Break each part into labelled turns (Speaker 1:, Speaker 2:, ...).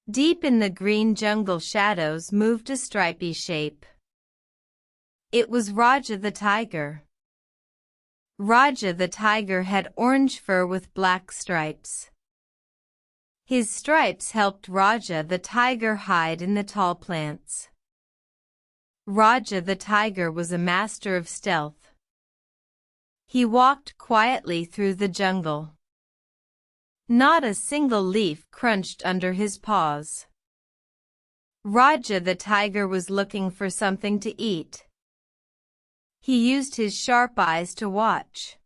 Speaker 1: Deep in the green jungle shadows moved a stripy shape. It was Raja the tiger. Raja the tiger had orange fur with black stripes. His stripes helped Raja the tiger hide in the tall plants. Raja the tiger was a master of stealth. He walked quietly through the jungle. Not a single leaf crunched under his paws. Raja the tiger was looking for something to eat. He used his sharp eyes to watch.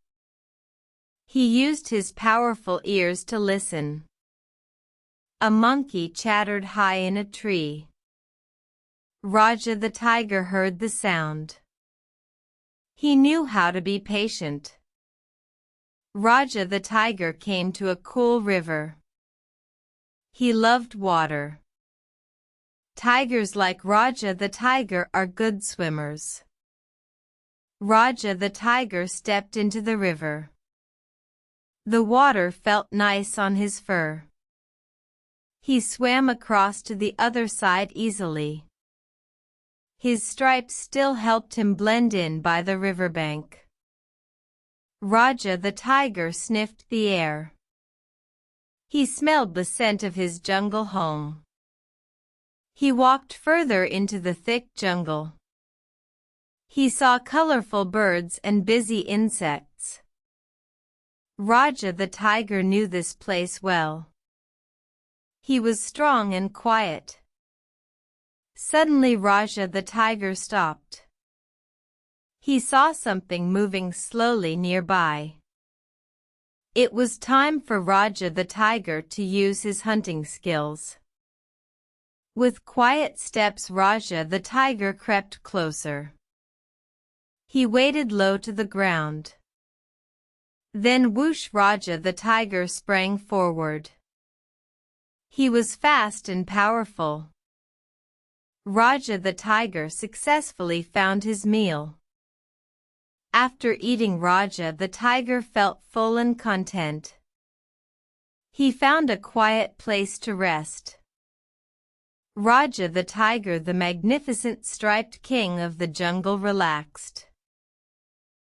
Speaker 1: He used his powerful ears to listen. A monkey chattered high in a tree. Raja the tiger heard the sound. He knew how to be patient. Raja the tiger came to a cool river. He loved water. Tigers like Raja the tiger are good swimmers. Raja the tiger stepped into the river. The water felt nice on his fur. He swam across to the other side easily. His stripes still helped him blend in by the riverbank. Raja the tiger sniffed the air. He smelled the scent of his jungle home. He walked further into the thick jungle. He saw colorful birds and busy insects. Raja the tiger knew this place well. He was strong and quiet. Suddenly Raja the tiger stopped. He saw something moving slowly nearby. It was time for Raja the tiger to use his hunting skills. With quiet steps Raja the tiger crept closer. He waded low to the ground. Then whoosh, Raja the tiger sprang forward. He was fast and powerful. Raja the tiger successfully found his meal. After eating, Raja the tiger felt full and content. He found a quiet place to rest. Raja the tiger, the magnificent striped king of the jungle, relaxed.